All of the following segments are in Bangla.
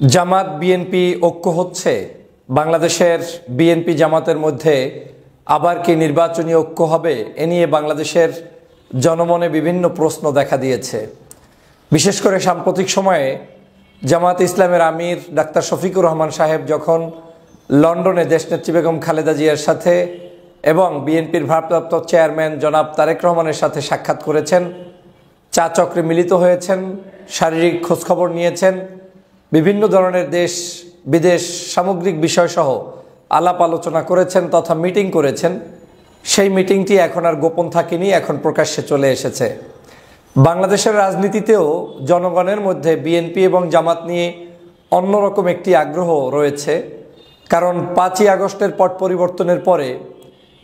জামাত বিএনপি ঐক্য হচ্ছে বাংলাদেশের বিএনপি জামাতের মধ্যে আবার কি নির্বাচনী ঐক্য হবে এ নিয়ে বাংলাদেশের জনমনে বিভিন্ন প্রশ্ন দেখা দিয়েছে। বিশেষ করে সাম্প্রতিক সময়ে জামাত ইসলামের আমির ডাক্তার শফিকুর রহমান সাহেব যখন লন্ডনে দেশনেত্রী বেগম খালেদা জিয়ার সাথে এবং বিএনপির ভারপ্রাপ্ত চেয়ারম্যান জনাব তারেক রহমানের সাথে সাক্ষাৎ করেছেন, চা চক্রে মিলিত হয়েছেন, শারীরিক খোঁজখবর নিয়েছেন, বিভিন্ন ধরনের দেশ বিদেশ সামগ্রিক বিষয়সহ আলাপ আলোচনা করেছেন তথা মিটিং করেছেন, সেই মিটিংটি এখন আর গোপন থাকেনি, এখন প্রকাশ্যে চলে এসেছে। বাংলাদেশের রাজনীতিতেও জনগণের মধ্যে বিএনপি এবং জামাত নিয়ে অন্যরকম একটি আগ্রহ রয়েছে, কারণ 5ই আগস্টের পট পরিবর্তনের পরে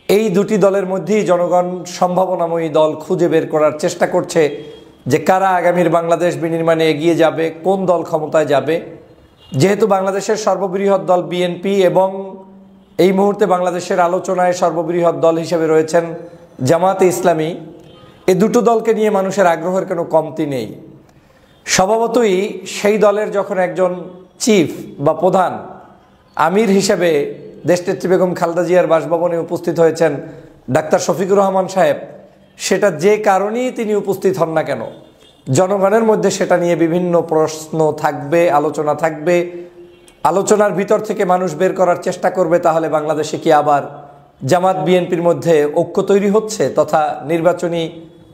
এই দুটি দলের মধ্যেই জনগণ সম্ভাবনাময়ী দল খুঁজে বের করার চেষ্টা করছে যে কারা আগামীর বাংলাদেশ বিনির্মাণে এগিয়ে যাবে, কোন দল ক্ষমতায় যাবে। যেহেতু বাংলাদেশের সর্ববৃহৎ দল বিএনপি এবং এই মুহূর্তে বাংলাদেশের আলোচনায় সর্ববৃহৎ দল হিসেবে রয়েছেন জামাতে ইসলামী, এই দুটো দলকে নিয়ে মানুষের আগ্রহের কোনো কমতি নেই। স্বভাবতই সেই দলের যখন একজন চিফ বা প্রধান আমির হিসেবে দেশনেত্রী বেগম খালেদা জিয়ার বাসভবনে উপস্থিত হয়েছেন ডাক্তার শফিকুর রহমান সাহেব, সেটা যে কারণেই তিনি উপস্থিত হন না কেন, জনগণের মধ্যে সেটা নিয়ে বিভিন্ন প্রশ্ন থাকবে, আলোচনা থাকবে। আলোচনার ভিতর থেকে মানুষ বের করার চেষ্টা করবে তাহলে বাংলাদেশে কি আবার জামাত বিএনপির মধ্যে ঐক্য তৈরি হচ্ছে তথা নির্বাচনী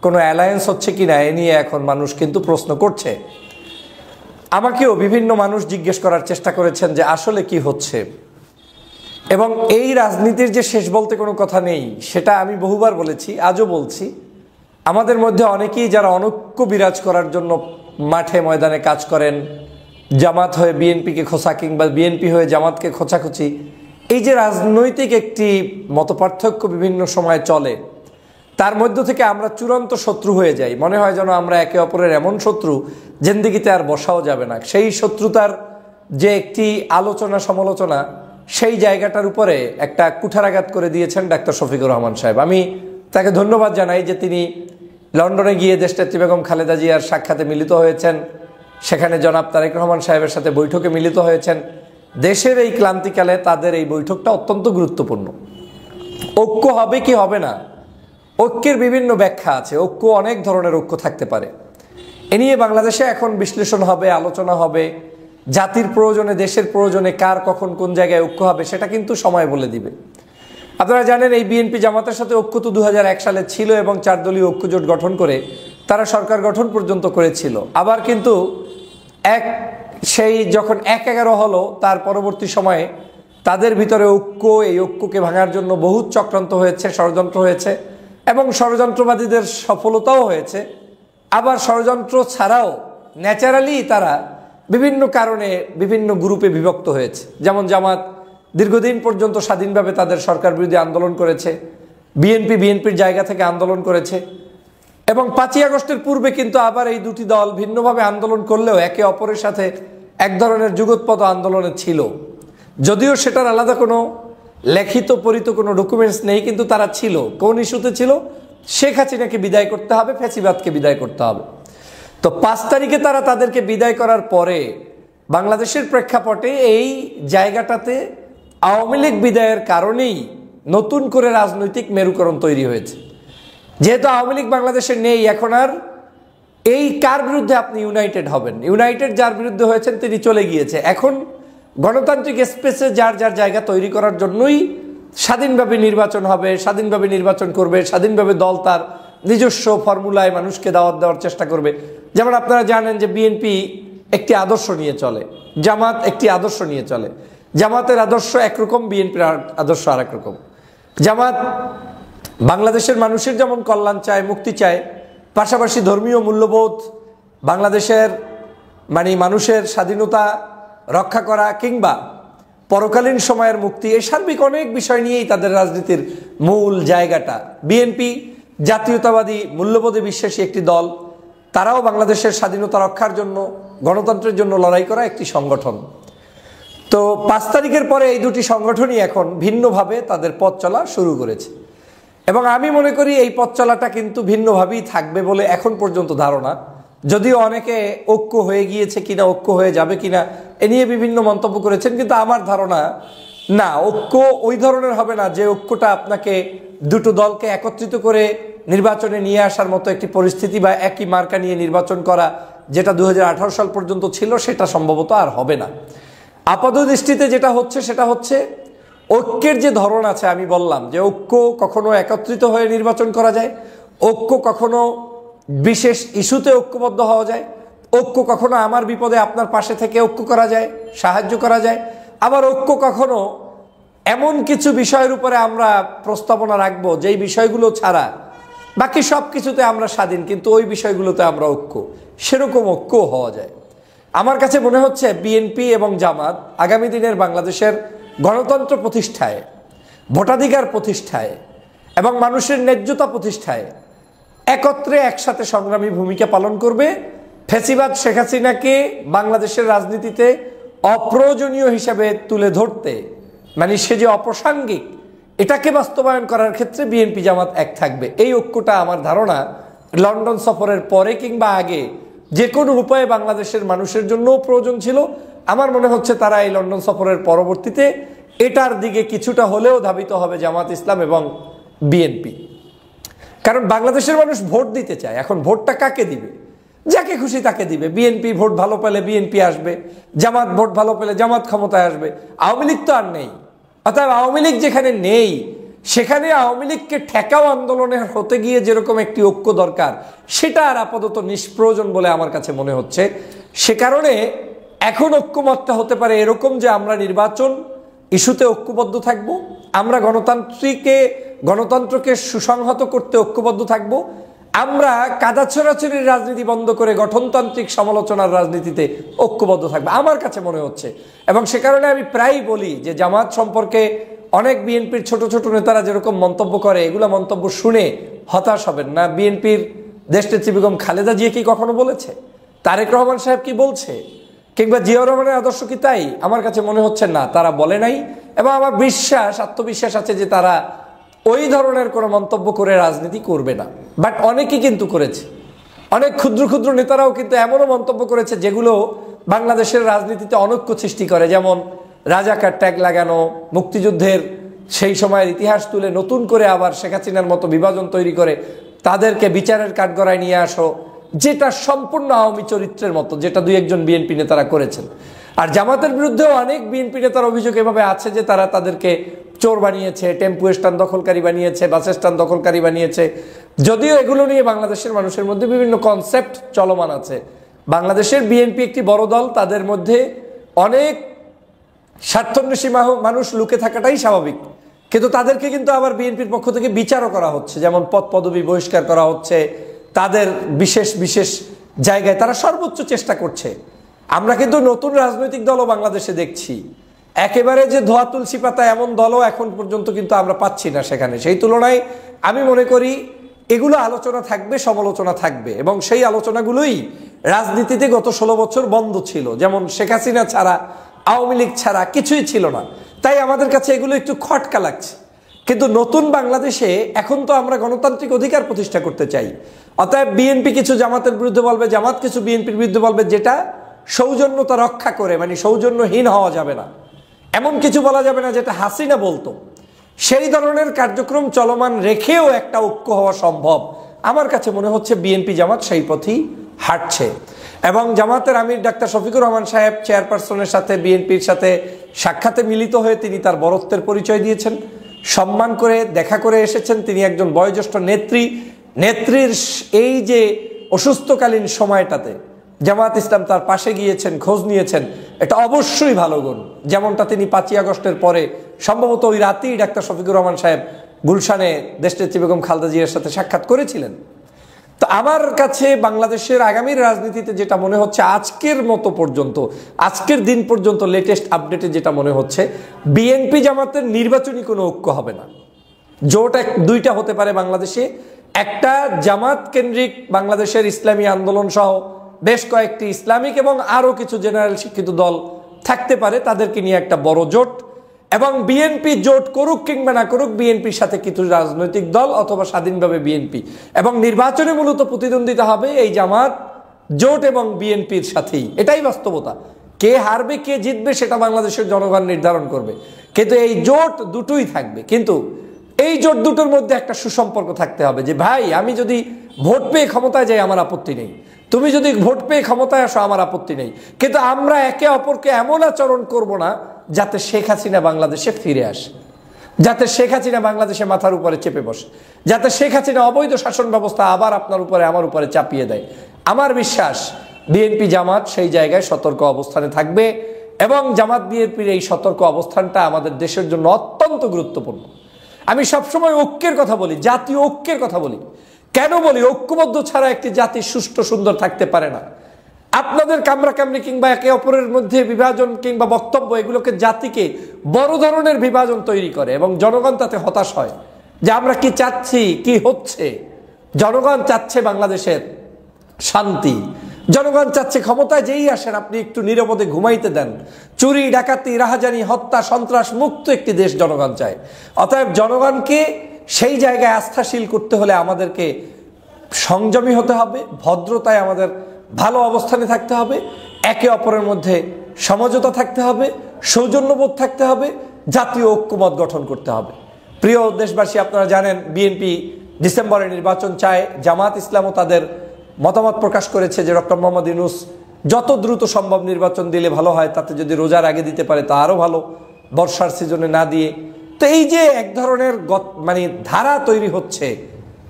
কোনো অ্যালায়েন্স হচ্ছে কিনা, এ নিয়ে এখন মানুষ কিন্তু প্রশ্ন করছে। আমাকেও বিভিন্ন মানুষ জিজ্ঞেস করার চেষ্টা করেছেন যে আসলে কি হচ্ছে, এবং এই রাজনীতির যে শেষ বলতে কোনো কথা নেই সেটা আমি বহুবার বলেছি, আজও বলছি। আমাদের মধ্যে অনেকেই যারা অনৈক্য বিরাজ করার জন্য মাঠে ময়দানে কাজ করেন, জামাত হয়ে বিএনপিকে খোঁচা কিংবা বিএনপি হয়ে জামাতকে খোঁচাখুচি, এই যে রাজনৈতিক একটি মতপার্থক্য বিভিন্ন সময় চলে, তার মধ্য থেকে আমরা চূড়ান্ত শত্রু হয়ে যাই। মনে হয় যেন আমরা একে অপরের এমন শত্রু জিন্দেগিতে আর বসাও যাবে না। সেই শত্রুতার যে একটি আলোচনা সমালোচনা, সেই জায়গাটার উপরে একটা কুঠারাঘাত করে দিয়েছেন ডাক্তার শফিকুর রহমান সাহেব। আমি তাকে ধন্যবাদ জানাই যে তিনি লন্ডনে গিয়ে দেশনেত্রী বেগম খালেদা জিয়ার সাক্ষাতে মিলিত হয়েছেন, সেখানে জনাব তারেক রহমান সাহেবের সাথে বৈঠকে মিলিত হয়েছেন। দেশের এই ক্লান্তিকালে তাদের এই বৈঠকটা অত্যন্ত গুরুত্বপূর্ণ। ঐক্য হবে কি হবে না, ঐক্যের বিভিন্ন ব্যাখ্যা আছে, ঐক্য অনেক ধরনের ঐক্য থাকতে পারে। এ নিয়ে বাংলাদেশে এখন বিশ্লেষণ হবে, আলোচনা হবে। জাতির প্রয়োজনে, দেশের প্রয়োজনে কার কখন কোন জায়গায় ঐক্য হবে সেটা কিন্তু সময় বলে দিবে। আপনারা জানেন এই বিএনপি জামাতের সাথে ঐক্য তো 2001 সালে ছিল এবং 4 দলীয় ঐক্যজোট গঠন করে তারা সরকার গঠন পর্যন্ত করেছিল। আবার কিন্তু সেই যখন 1-11 হলো, তার পরবর্তী সময়ে তাদের ভিতরে ঐক্য, এই ঐক্যকে ভাঙার জন্য বহু চক্রান্ত হয়েছে, ষড়যন্ত্র হয়েছে এবং ষড়যন্ত্রবাদীদের সফলতাও হয়েছে। আবার ষড়যন্ত্র ছাড়াও ন্যাচারালি তারা বিভিন্ন কারণে বিভিন্ন গ্রুপে বিভক্ত হয়েছে। যেমন জামাত দীর্ঘদিন পর্যন্ত স্বাধীনভাবে তাদের সরকার বিরোধী আন্দোলন করেছে, বিএনপির জায়গা থেকে আন্দোলন করেছে, এবং 5ই আগস্টের পূর্বে কিন্তু আবার এই দুটি দল ভিন্নভাবে আন্দোলন করলেও একে অপরের সাথে এক ধরনের যুগোৎপদ আন্দোলনে ছিল। যদিও সেটার আলাদা কোনো লিখিত পরিত কোনো ডকুমেন্টস নেই, কিন্তু তারা ছিল। কোন ইস্যুতে ছিল? শেখ হাসিনাকে বিদায় করতে হবে, ফ্যাসিবাদকে বিদায় করতে হবে। তো 5 তারিখে তারা তাদেরকে বিদায় করার পরে বাংলাদেশের প্রেক্ষাপটে এই জায়গাটাতে আওয়ামী লীগ বিদায়ের কারণেই নতুন করে রাজনৈতিক মেরুকরণ তৈরি হয়েছে। যেহেতু আওয়ামী লীগ বাংলাদেশে নেই, এখন আর এই কার বিরুদ্ধে আপনি ইউনাইটেড হবেন? ইউনাইটেড যার বিরুদ্ধে হয়েছেন তিনি চলে গিয়েছে। এখন গণতান্ত্রিক স্পেসে যার যার জায়গা তৈরি করার জন্যই স্বাধীনভাবে নির্বাচন হবে, স্বাধীনভাবে নির্বাচন করবে, স্বাধীনভাবে দল তার নিজস্ব ফর্মুলায় মানুষকে দাওয়াত দেওয়ার চেষ্টা করবে। যেমন আপনারা জানেন যে বিএনপি একটি আদর্শ নিয়ে চলে, জামাত একটি আদর্শ নিয়ে চলে। জামাতের আদর্শ একরকম, বিএনপির আদর্শ আরেক রকম। জামাত বাংলাদেশের মানুষের যেমন কল্যাণ চায়, মুক্তি চায়, পাশাপাশি ধর্মীয় মূল্যবোধ, বাংলাদেশের মানুষের স্বাধীনতা রক্ষা করা কিংবা পরকালীন সময়ের মুক্তি, এই সার্বিক অনেক বিষয় নিয়েই তাদের রাজনীতির মূল জায়গাটা। বিএনপি জাতীয়তাবাদী মূল্যবোধে বিশ্বাসী একটি দল, তারাও বাংলাদেশের স্বাধীনতা রক্ষার জন্য, গণতন্ত্রের জন্য লড়াই করা একটি সংগঠন। তো 5 তারিখের পরে এই দুটি সংগঠনই এখন ভিন্নভাবে তাদের পথ চলা শুরু করেছে, এবং আমি মনে করি এই পথ চলাটা কিন্তু ভিন্নভাবেই থাকবে বলে এখন পর্যন্ত ধারণা। যদিও অনেকে ঐক্য হয়ে গিয়েছে কিনা, ঐক্য হয়ে যাবে কিনা এ নিয়ে বিভিন্ন মন্তব্য করেছেন, কিন্তু আমার ধারণা না, ঐক্য ওই ধরনের হবে না যে ঐক্যটা আপনাকে দুটো দলকে একত্রিত করে নির্বাচনে নিয়ে আসার মতো একটি পরিস্থিতি বা একই মার্কা নিয়ে নির্বাচন করা যেটা 2018 সাল পর্যন্ত ছিল, সেটা সম্ভবত আর হবে না। আপাত দৃষ্টিতে যেটা হচ্ছে সেটা হচ্ছে ঐক্যের যে ধরন আছে, আমি বললাম যে ঐক্য কখনো একত্রিত হয়ে নির্বাচন করা যায়, ঐক্য কখনো বিশেষ ইস্যুতে ঐক্যবদ্ধ হওয়া যায়, ঐক্য কখনো আমার বিপদে আপনার পাশে থেকে ঐক্য করা যায়, সাহায্য করা যায়, আবার ঐক্য কখনো এমন কিছু বিষয়ের উপরে আমরা প্রস্তাবনা রাখবো যেই বিষয়গুলো ছাড়া বাকি সব কিছুতে আমরা স্বাধীন, কিন্তু ওই বিষয়গুলোতে আমরা ঐক্য, সেরকম ঐক্য হওয়া যায়। আমার কাছে মনে হচ্ছে বিএনপি এবং জামাত আগামী দিনের বাংলাদেশের গণতন্ত্র প্রতিষ্ঠায়, ভোটাধিকার প্রতিষ্ঠায় এবং মানুষের ন্যায্যতা প্রতিষ্ঠায় একত্রে একসাথে সংগ্রামী ভূমিকা পালন করবে। ফ্যাসিবাদ শেখ হাসিনাকে বাংলাদেশের রাজনীতিতে অপ্রয়োজনীয় হিসাবে তুলে ধরতে, মানে সে যে অপ্রাসঙ্গিক, এটাকে বাস্তবায়ন করার ক্ষেত্রে বিএনপি জামাত এক থাকবে। এই ঐক্যটা আমার ধারণা লন্ডন সফরের পরে কিংবা আগে যে কোনো উপায়ে বাংলাদেশের মানুষের জন্যও প্রয়োজন ছিল। আমার মনে হচ্ছে তারা এই লন্ডন সফরের পরবর্তীতে এটার দিকে কিছুটা হলেও ধাবিত হবে জামাত ইসলাম এবং বিএনপি। কারণ বাংলাদেশের মানুষ ভোট দিতে চায়, এখন ভোটটা কাকে দিবে? যাকে খুশি তাকে দিবে। বিএনপি ভোট ভালো পেলে বিএনপি আসবে, জামাত ভোট ভালো পেলে জামাত ক্ষমতায় আসবে। আওয়ামী লীগ তো আর নেই, অর্থাৎ আওয়ামী লীগ যেখানে নেই সেখানে আওয়ামী লীগকে ঠেকাও আন্দোলনে হতে গিয়ে যেরকম একটি ঐক্য দরকার, সেটা আর আপাতত নিষ্প্রয়োজন বলে আমার কাছে মনে হচ্ছে। সে কারণে এখন ঐক্যমতটা হতে পারে এরকম যে আমরা নির্বাচন ইস্যুতে ঐক্যবদ্ধ থাকব, আমরা গণতন্ত্রকে সুসংহত করতে ঐক্যবদ্ধ থাকব, আমরা কাদা ছোড়াছড়ির রাজনীতি বন্ধ করে গঠনতান্ত্রিক সমালোচনার রাজনীতিতে ঐক্যবদ্ধ থাকবে আমার কাছে মনে হচ্ছে। এবং সে কারণে আমি প্রায়ই বলি যে জামাত সম্পর্কে অনেক বিএনপির ছোট ছোট নেতারা যেরকম মন্তব্য করে, এগুলো মন্তব্য শুনে হতাশ হবেন না। বিএনপির দেশনেত্রী বেগম খালেদা জিয়া কি কখনো বলেছে? তারেক রহমান সাহেব কি বলছে? কিংবা জিয়াউর রহমানের আদর্শ কি তাই? আমার কাছে মনে হচ্ছে না, তারা বলে নাই। এবং আমার আত্মবিশ্বাস আছে যে তারা ওই ধরনের কোনো মন্তব্য করে রাজনীতি করবে না। বাট অনেকেই কিন্তু করেছে, অনেক ক্ষুদ্র ক্ষুদ্র নেতারাও কিন্তু এমনও মন্তব্য করেছে যেগুলো বাংলাদেশের রাজনীতিতে অনৈক্য সৃষ্টি করে। যেমন রাজাকার ট্যাগ লাগানো, মুক্তিযুদ্ধের সেই সময়ের ইতিহাস তুলে নতুন করে আবার শেখ হাসিনার মতো বিভাজন তৈরি করে তাদেরকে বিচারের কাঠগড়ায় নিয়ে আসো, যেটা সম্পূর্ণ আওয়ামী চরিত্রের মতো, যেটা দুই একজন বিএনপি নেতারা করেছেন। আর জামাতের বিরুদ্ধেও অনেক বিএনপি নেতার অভিযোগ এভাবে আছে যে তারা তাদেরকে চোর বানিয়েছে, টেম্পু স্ট্যান্ড দখলকারী বানিয়েছে, বাস স্ট্যান্ড দখলকারী বানিয়েছে। যদিও এগুলো নিয়ে বাংলাদেশের মানুষের মধ্যে বিভিন্ন কনসেপ্ট চলমান আছে। বাংলাদেশের বিএনপি একটি বড় দল, তাদের মধ্যে অনেক স্বার্থান্বেষী মানুষ লুকে থাকাটাই স্বাভাবিক, কিন্তু তাদেরকে কিন্তু আবার বিএনপির পক্ষ থেকে বিচারও করা হচ্ছে, যেমন পদ পদবি বহিষ্কার করা হচ্ছে, তাদের বিশেষ বিশেষ জায়গায় তারা সর্বোচ্চ চেষ্টা করছে। আমরা কিন্তু নতুন রাজনৈতিক দলও বাংলাদেশে দেখছি, একেবারে যে ধোয়া তুলসী পাতা এমন দলও এখন পর্যন্ত কিন্তু আমরা পাচ্ছি না সেখানে। সেই তুলনায় আমি মনে করি এগুলো আলোচনা থাকবে, সমালোচনা থাকবে, এবং সেই আলোচনাগুলোই রাজনীতিতে গত 16 বছর বন্ধ ছিল। যেমন শেখ হাসিনা ছাড়া, আওয়ামী লীগ ছাড়া কিছুই ছিল না, তাই আমাদের কাছে এগুলো একটু খটকা লাগছে। কিন্তু নতুন বাংলাদেশে এখন তো আমরা গণতান্ত্রিক অধিকার প্রতিষ্ঠা করতে চাই। অতএব বিএনপি কিছু জামাতের বিরুদ্ধে বলবে, জামাত কিছু বিএনপির বিরুদ্ধে বলবে, যেটা সৌজন্যতা রক্ষা করে, মানে সৌজন্যহীন হওয়া যাবে না, এমন কিছু বলা যাবে না যেটা হাসিনা বলতো। সেই ধরনের কার্যক্রম চলমান রেখেও একটা ঐক্য হওয়া সম্ভব। আমার কাছে মনে হচ্ছে বিএনপি জামাত সেই পথেই হাঁটছে। এবং জামাতের আমির ডাক্তার শফিকুর রহমান সাহেব চেয়ারপারসনের সাথে বিএনপির সাথে সাক্ষাতে মিলিত হয়ে তিনি তার বরত্বের পরিচয় দিয়েছেন, সম্মান করে দেখা করে এসেছেন। তিনি একজন বয়োজ্যেষ্ঠ নেত্রীর এই যে অসুস্থকালীন সময়টাতে জামাত ইসলাম তার পাশে গিয়েছেন, খোঁজ নিয়েছেন, এটা অবশ্যই ভালো গুণ। যেমনটা তিনি 5ই আগস্টের পরে সম্ভবত ওই রাতেই ডাক্তার শফিকুর রহমান সাহেব গুলশানে দেশনেত্রী বেগম খালেদা জিয়ার সাথে সাক্ষাৎ করেছিলেন। তো আমার কাছে বাংলাদেশের আগামীর রাজনীতিতে যেটা মনে হচ্ছে আজকের মতো পর্যন্ত, আজকের দিন পর্যন্ত লেটেস্ট আপডেটে যেটা মনে হচ্ছে, বিএনপি জামাতের নির্বাচনী কোনো ঐক্য হবে না। জোট দুইটা হতে পারে বাংলাদেশে, একটা জামাত কেন্দ্রিক বাংলাদেশের ইসলামী আন্দোলন সহ বেশ কয়েকটি ইসলামিক এবং আরও কিছু জেনারেল শিক্ষিত দল থাকতে পারে, তাদেরকে নিয়ে একটা বড় জোট। এবং বিএনপি জোট করুক কিংবা না করুক, বিএনপির সাথে কিছু রাজনৈতিক দল অথবা স্বাধীনভাবে বিএনপি, এবং নির্বাচনে মূলত প্রতিদ্বন্দ্বিতা হবে এই জামাত জোট এবং বিএনপির সাথেই, এটাই বাস্তবতা। কে হারবে কে জিতবে সেটা বাংলাদেশের জনগণ নির্ধারণ করবে, কিন্তু এই জোট দুটোই থাকবে। কিন্তু এই জোট দুটোর মধ্যে একটা সুসম্পর্ক থাকতে হবে যে ভাই আমি যদি ভোট পেয়ে ক্ষমতায় যাই আমার আপত্তি নেই, তুমি যদি ভোট পেয়ে ক্ষমতায় আসো আমার আপত্তি নেই, কিন্তু আমরা একে অপরকে এমন আচরণ করব না যাতে শেখ হাসিনা বাংলাদেশে ফিরে আসে, যাতে শেখ হাসিনা বাংলাদেশে মাথার উপরে চেপে বসে, যাতে শেখ হাসিনা অবৈধ শাসন ব্যবস্থা আবার আপনার উপরে আমার উপরে চাপিয়ে দেয়। আমার বিশ্বাস বিএনপি জামাত সেই জায়গায় সতর্ক অবস্থানে থাকবে এবং জামাত বিএনপির এই সতর্ক অবস্থানটা আমাদের দেশের জন্য অত্যন্ত গুরুত্বপূর্ণ। আমি সবসময় ঐক্যের কথা বলি, জাতীয় ঐক্যের কথা বলি। কেন বলি? ঐক্যবদ্ধ ছাড়া একটি জাতি সুষ্ঠু সুন্দর থাকতে পারে না। আপনাদের কামড়াকামড়ি কিংবা একে অপরের মধ্যে বিভাজন কিংবা বক্তব্য এগুলোকে জাতিকে বড় ধরনের বিভাজন তৈরি করে এবং জনগণ তাতে হতাশ হয় যে আমরা কি চাচ্ছি, কি হচ্ছে। জনগণ চাচ্ছে বাংলাদেশের শান্তি, জনগণ চাচ্ছে ক্ষমতায় যেই আসেন আপনি একটু নিরাপদে ঘুমাইতে দেন, চুরি ডাকাতি রাহাজানি হত্যা সন্ত্রাস মুক্ত একটি দেশ জনগণ চায়। অতএব জনগণকে সেই জায়গায় আস্থাশীল করতে হলে আমাদেরকে সংযমী হতে হবে, ভদ্রতায় আমাদের ভালো অবস্থানে থাকতে হবে, একে অপরের মধ্যে সমঝোতা থাকতে হবে, সৌজন্যবোধ থাকতে হবে, জাতীয় ঐক্যমত গঠন করতে হবে। প্রিয় দেশবাসী, আপনারা জানেন বিএনপি ডিসেম্বরে নির্বাচন চায়। জামাত ইসলামও তাদের মতামত প্রকাশ করেছে যে ডক্টর মোহাম্মদ ইউনূস যত দ্রুত সম্ভব নির্বাচন দিলে ভালো হয়, তাতে যদি রোজার আগে দিতে পারে তা আরও ভালো, বর্ষার সিজনে না দিয়ে। তো এই যে এক ধরনের মানে ধারা তৈরি হচ্ছে,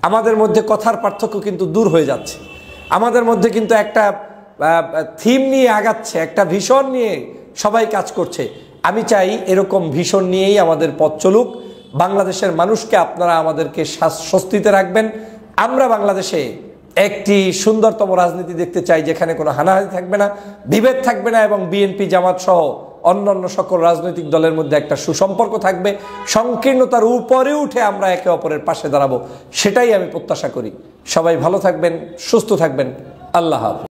আমাদের মধ্যে কথার পার্থক্য কিন্তু দূর হয়ে যাচ্ছে, আমাদের মধ্যে কিন্তু একটা থিম নিয়ে আগাচ্ছে, একটা ভিশন নিয়ে সবাই কাজ করছে। আমি চাই এরকম ভিশন নিয়েই আমাদের পথ চলুক। বাংলাদেশের মানুষকে আপনারা আমাদেরকে স্বস্তিতে রাখবেন। আমরা বাংলাদেশে একটি সুন্দরতম রাজনীতি দেখতে চাই, যেখানে কোনো হানাহানি থাকবে না, বিভেদ থাকবে না এবং বিএনপি জামাত সহ অন্যান্য সকল রাজনৈতিক দলের মধ্যে একটা সুসম্পর্ক থাকবে। সংকীর্ণতার উপরে উঠে আমরা একে অপরের পাশে দাঁড়াবো, সেটাই আমি প্রত্যাশা করি। সবাই ভালো থাকবেন, সুস্থ থাকবেন। আল্লাহ হাফেজ।